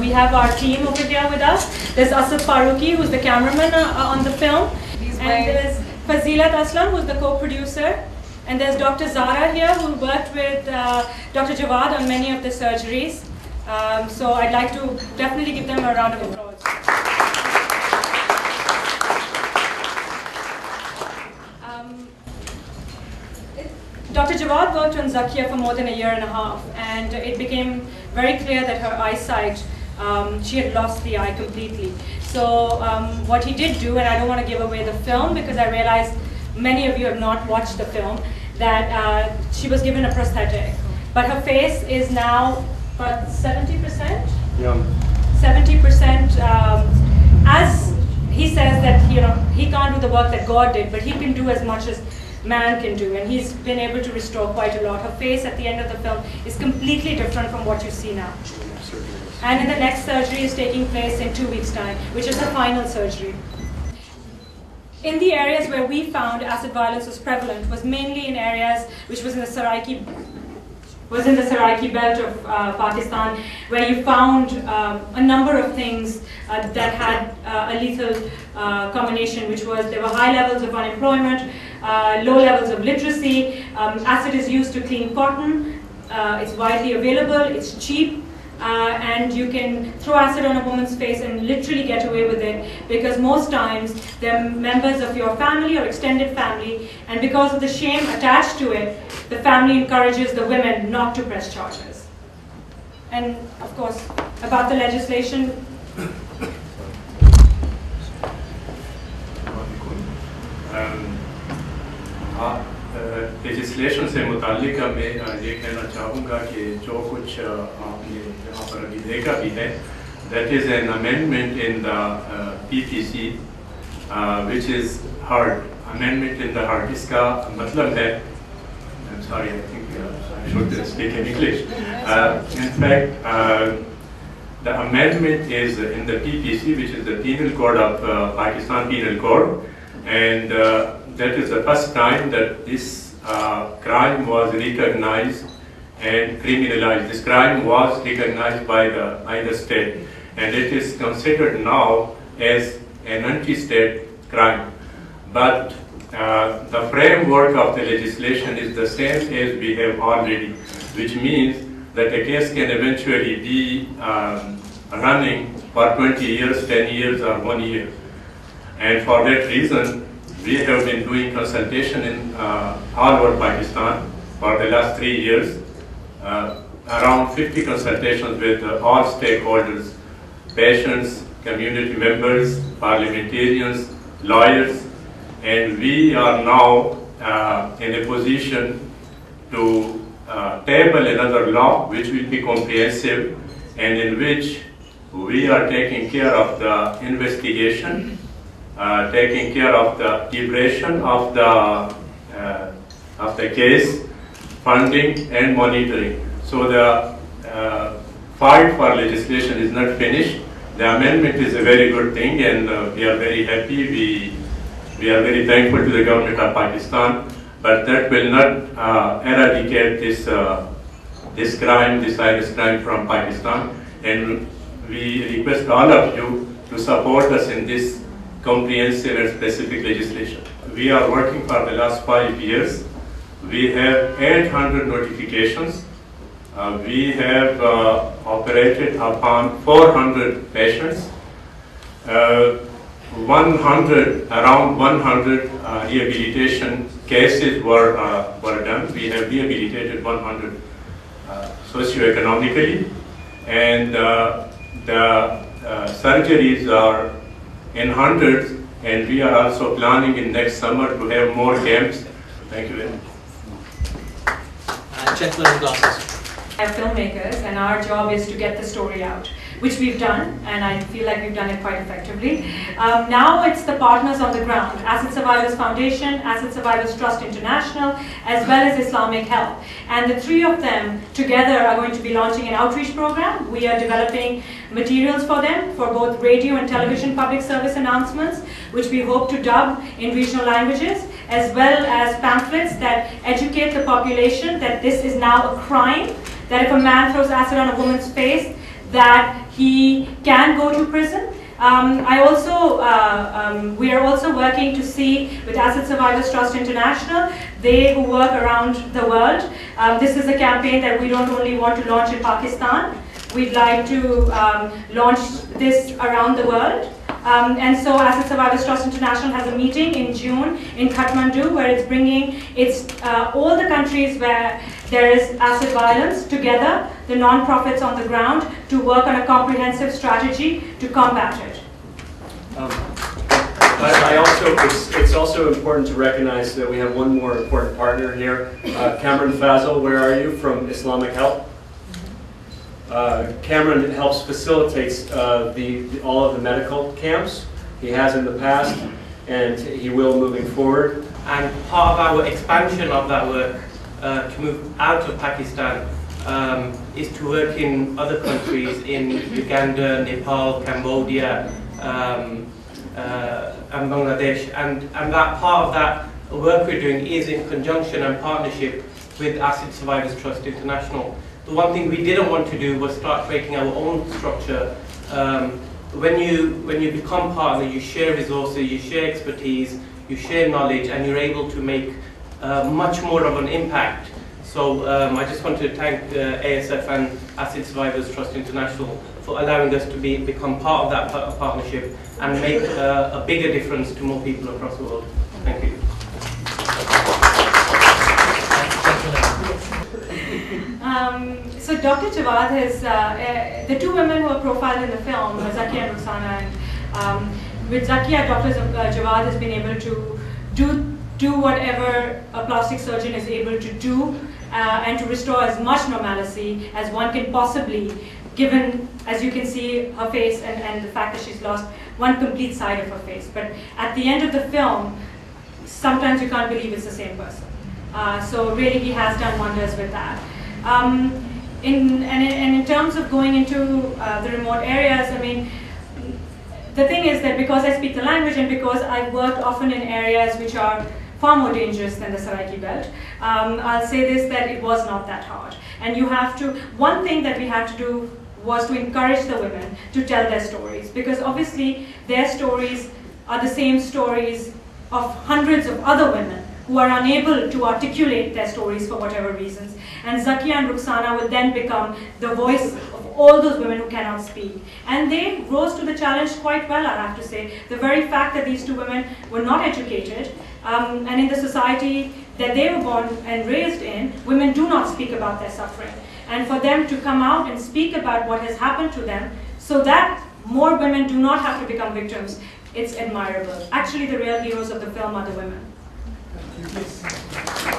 we have our team over here with us. There's Asif Faruqi, who's the cameraman on the film. And there's Fazilat Aslam, who's the co-producer. And there's Dr. Zara here, who worked with Dr. Jawad on many of the surgeries. So I'd like to definitely give them a round of applause. Dr. Jawad worked on Zakia for more than a year and a half, and it became very clear that her eyesight, she had lost the eye completely. So what he did do, and I don't want to give away the film because I realize many of you have not watched the film, that she was given a prosthetic. But her face is now about 70%? Yeah. 70%. As he says that he can't do the work that God did, but he can do as much as man can do, and he's been able to restore quite a lot. Her face at the end of the film is completely different from what you see now. And then the next surgery is taking place in 2 weeks' time, which is the final surgery. In the areas where we found acid violence was prevalent was mainly in areas which was in the Saraiki belt of Pakistan, where you found a number of things that had a lethal combination, which was there were high levels of unemployment, low levels of literacy. Acid is used to clean cotton. It's widely available. It's cheap. And you can throw acid on a woman's face and literally get away with it, because most times they're members of your family or extended family, and because of the shame attached to it, the family encourages the women not to press charges. And of course, about the legislation. Legislation से मुताल्लिक मैं ये कहना चाहूँगा कि जो कुछ आपने यहाँ पर अभी देखा भी है, that is an amendment in the PPC which is heard, amendment in the heard. इसका मतलब है, I'm sorry, I think I should speak in English. In fact, the amendment is in the PPC, which is the Penal Code of Pakistan Penal Code, and that is the first time that this crime was recognized and criminalized. This crime was recognized by the state, and it is considered now as an anti-state crime. But the framework of the legislation is the same as we have already, which means that a case can eventually be running for 20 years, 10 years, or 1 year. And for that reason, we have been doing consultation in all over Pakistan for the last 3 years, around 50 consultations with all stakeholders, patients, community members, parliamentarians, lawyers, and we are now in a position to table another law which will be comprehensive and in which we are taking care of the investigation, taking care of the preparation of the case, funding and monitoring. So the fight for legislation is not finished. The amendment is a very good thing, and we are very happy. We are very thankful to the government of Pakistan, but that will not eradicate this crime, this heinous crime from Pakistan. And we request all of you to support us in this comprehensive and specific legislation. We are working for the last 5 years. We have 800 notifications. We have operated upon 400 patients. Around 100 rehabilitation cases were done. We have rehabilitated 100 socioeconomically, and the surgeries are in hundreds, and we are also planning in next summer to have more camps. Thank you very much. Check learning glasses. We are filmmakers, and our job is to get the story out, which we've done, and I feel like we've done it quite effectively. Now it's the partners on the ground, Acid Survivors Foundation, Acid Survivors Trust International, as well as Islamic Help. And the three of them together are going to be launching an outreach program. We are developing materials for them for both radio and television public service announcements, which we hope to dub in regional languages, as well as pamphlets that educate the population that this is now a crime, that if a man throws acid on a woman's face, that he can go to prison. We are also working to see with Acid Survivors Trust International, they who work around the world. This is a campaign that we don't only want to launch in Pakistan. We'd like to launch this around the world. And so Acid Survivors Trust International has a meeting in June in Kathmandu where it's bringing all the countries where there is acid violence together, the non-profits on the ground, to work on a comprehensive strategy to combat it. It's also important to recognize that we have one more important partner here. Cameron Fazal, where are you, from Islamic Help? Cameron helps facilitates all of the medical camps. He has in the past, and he will moving forward. And part of our expansion of that work to move out of Pakistan is to work in other countries, in Uganda, Nepal, Cambodia, and Bangladesh. And that part of that work we're doing is in conjunction and partnership with Acid Survivors Trust International. The one thing we didn't want to do was start creating our own structure. When you become partner, you share resources, you share expertise, you share knowledge, and you're able to make much more of an impact. So I just want to thank ASF and Acid Survivors Trust International for allowing us to become part of that partnership and make a bigger difference to more people across the world. Thank you. So Dr. Jawad has, the two women who are profiled in the film, Zakia and Rukhsana, and with Zakia, Dr. Jawad has been able to do whatever a plastic surgeon is able to do and to restore as much normalcy as one can possibly, given, as you can see, her face and the fact that she's lost one complete side of her face. But at the end of the film, sometimes you can't believe it's the same person. So really he has done wonders with that. In terms of going into the remote areas, I mean, the thing is that because I speak the language and because I've worked often in areas which are far more dangerous than the Saraiki belt, I'll say this, that it was not that hard. And you have to, one thing that we had to do was to encourage the women to tell their stories, because obviously their stories are the same stories of hundreds of other women who are unable to articulate their stories for whatever reasons. And Zakia and Rukhsana will then become the voice of all those women who cannot speak. And they rose to the challenge quite well, I have to say. The very fact that these two women were not educated, and in the society that they were born and raised in, women do not speak about their suffering. And for them to come out and speak about what has happened to them so that more women do not have to become victims, it's admirable. Actually, the real heroes of the film are the women. Thank you.